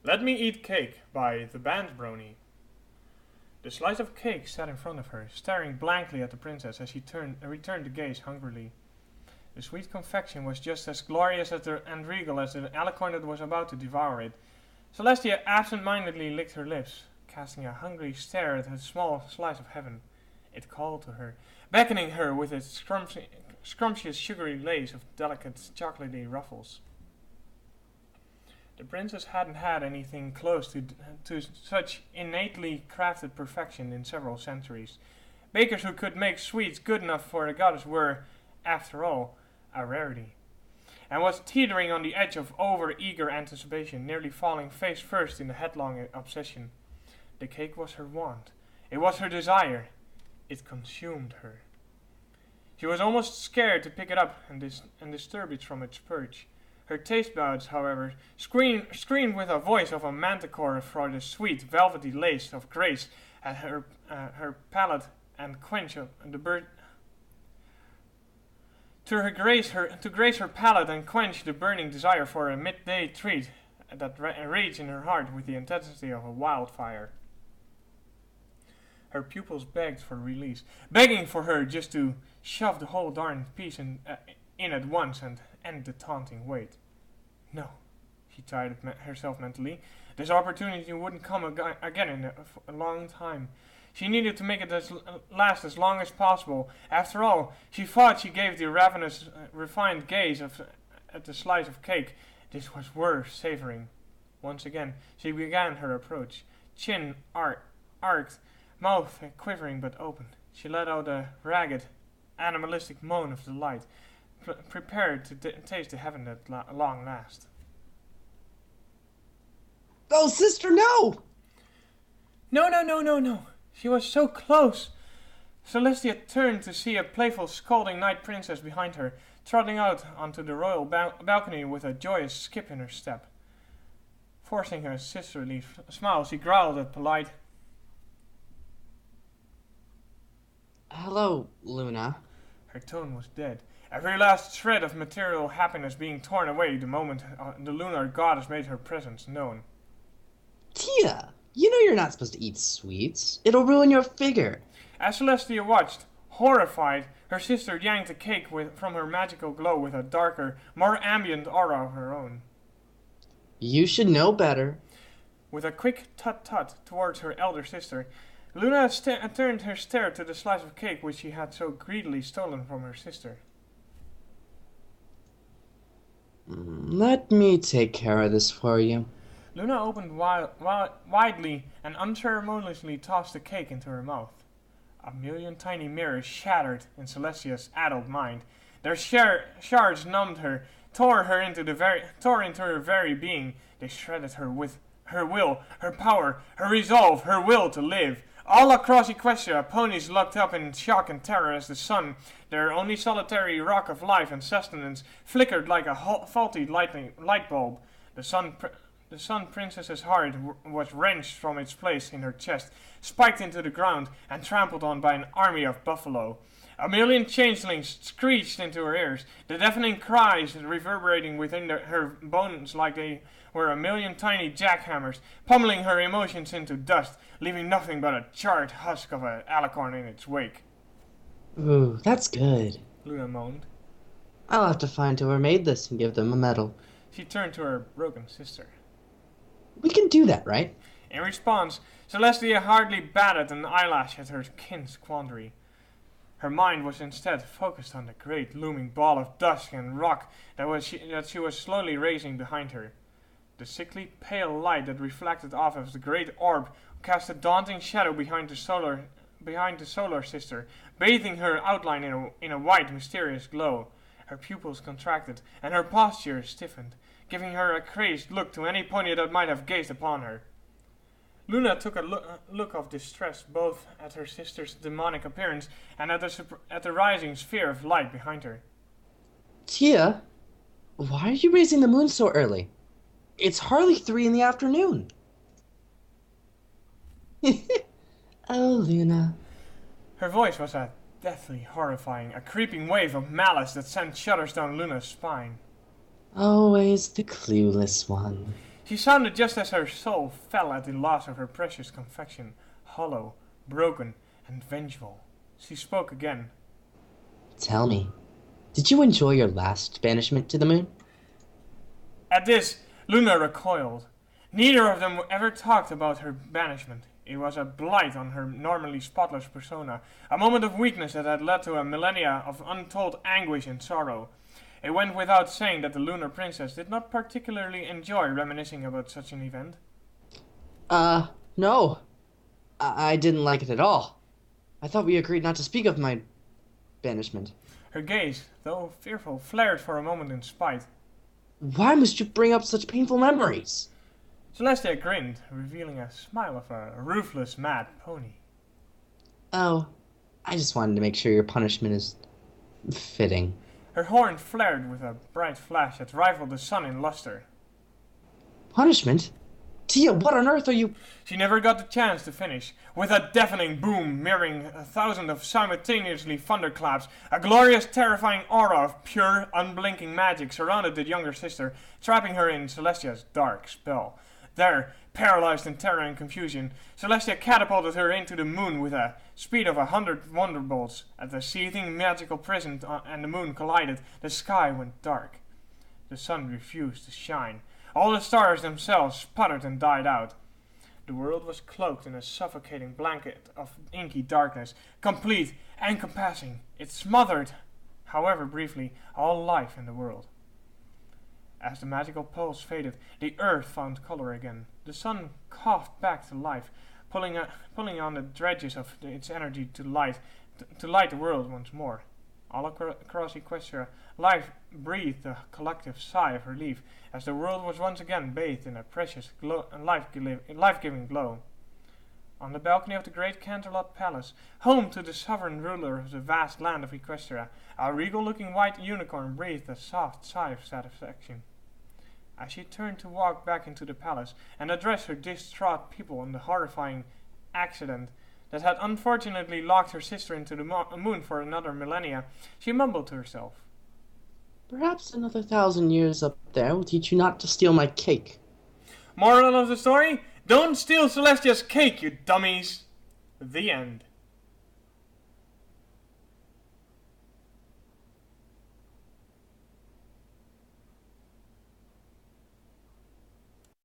Let Me Eat Cake by the Band Brony. The slice of cake sat in front of her, staring blankly at the princess as she returned the gaze hungrily. The sweet confection was just as glorious and regal as the alicorn that was about to devour it. Celestia absent-mindedly licked her lips, casting a hungry stare at the small slice of heaven. It called to her, beckoning her with its scrumptious sugary lace of delicate chocolatey ruffles. The princess hadn't had anything close to such innately crafted perfection in several centuries. Bakers who could make sweets good enough for a goddess were, after all, a rarity, and was teetering on the edge of over-eager anticipation, nearly falling face first in a headlong obsession. The cake was her want. It was her desire. It consumed her. She was almost scared to pick it up and disturb it from its perch. Her taste buds, however, screamed with a voice of a manticore for the sweet, velvety lace of grace at her palate and quench the bird. To grace her palate and quench the burning desire for a midday treat that raged in her heart with the intensity of a wildfire. Her pupils begged for release, begging for her just to shove the whole darned piece in at once and end the taunting wait. No, she tired herself mentally. This opportunity wouldn't come again in a long time. She needed to make it last as long as possible. After all, she thought she gave the ravenous, refined gaze at the slice of cake. This was worth savoring. Once again, she began her approach, chin arched, mouth quivering but open. She let out a ragged, animalistic moan of delight, prepared to taste the heaven at long last. Oh, sister, no! No. She was so close. Celestia turned to see a playful, scolding night princess behind her, trotting out onto the royal balcony with a joyous skip in her step. Forcing her sisterly smile, she growled at polite, Hello, Luna. Her tone was dead, every last shred of material happiness being torn away the moment the lunar goddess made her presence known. Tia, you know you're not supposed to eat sweets. It'll ruin your figure. As Celestia watched, horrified, her sister yanked the cake from her magical glow with a darker, more ambient aura of her own. You should know better. With a quick tut-tut towards her elder sister, Luna turned her stare to the slice of cake which she had so greedily stolen from her sister. Let me take care of this for you. Luna opened widely and unceremoniously tossed the cake into her mouth. A million tiny mirrors shattered in Celestia's addled mind. Their shards numbed her, tore into her very being. They shredded her with her will, her power, her resolve, her will to live. All across Equestria, ponies looked up in shock and terror as the sun, their only solitary rock of life and sustenance, flickered like a faulty light bulb. The Sun Princess's heart was wrenched from its place in her chest, spiked into the ground, and trampled on by an army of buffalo. A million changelings screeched into her ears, the deafening cries reverberating within her bones like they were a million tiny jackhammers, pummeling her emotions into dust, leaving nothing but a charred husk of an alicorn in its wake. Ooh, that's good. Luna moaned. I'll have to find whoever made this and give them a medal. She turned to her broken sister. We can do that, right? In response, Celestia hardly batted an eyelash at her kin's quandary. Her mind was instead focused on the great looming ball of dust and rock that she was slowly raising behind her. The sickly pale light that reflected off of the great orb cast a daunting shadow behind the solar sister, bathing her outline in a white, mysterious glow. Her pupils contracted, and her posture stiffened, giving her a crazed look to any pony that might have gazed upon her. Luna took a look of distress both at her sister's demonic appearance and at the rising sphere of light behind her. Tia, why are you raising the moon so early? It's hardly 3 in the afternoon. Oh, Luna. Her voice was deathly horrifying, a creeping wave of malice that sent shudders down Luna's spine. Always the clueless one. She sounded just as her soul fell at the loss of her precious confection, hollow, broken, and vengeful. She spoke again. Tell me, did you enjoy your last banishment to the moon? At this, Luna recoiled. Neither of them ever talked about her banishment. It was a blight on her normally spotless persona, a moment of weakness that had led to a millennia of untold anguish and sorrow. It went without saying that the lunar princess did not particularly enjoy reminiscing about such an event. No. I didn't like it at all. I thought we agreed not to speak of my banishment. Her gaze, though fearful, flared for a moment in spite. Why must you bring up such painful memories? Celestia grinned, revealing a smile of a ruthless mad pony. Oh, I just wanted to make sure your punishment is fitting. Her horn flared with a bright flash that rivaled the sun in luster. Punishment? Tia, what on earth are you... She never got the chance to finish. With a deafening boom mirroring 1,000 of simultaneously thunderclaps, a glorious, terrifying aura of pure, unblinking magic surrounded the younger sister, trapping her in Celestia's dark spell. There, paralyzed in terror and confusion, Celestia catapulted her into the moon with a speed of 100 wonderbolts. As the seething magical prison and the moon collided, the sky went dark. The sun refused to shine. All the stars themselves sputtered and died out. The world was cloaked in a suffocating blanket of inky darkness, complete, encompassing. It smothered, however briefly, all life in the world. As the magical pulse faded, the earth found color again. The sun coughed back to life, pulling on the dredges of its energy to light the world once more. All across Equestria, life breathed a collective sigh of relief, as the world was once again bathed in a precious, life-giving glow. On the balcony of the great Canterlot Palace, home to the sovereign ruler of the vast land of Equestria, a regal-looking white unicorn breathed a soft sigh of satisfaction. As she turned to walk back into the palace and address her distraught people on the horrifying accident that had unfortunately locked her sister into the moon for another millennia, she mumbled to herself. Perhaps another 1,000 years up there will teach you not to steal my cake. Moral of the story? Don't steal Celestia's cake, you dummies! The end.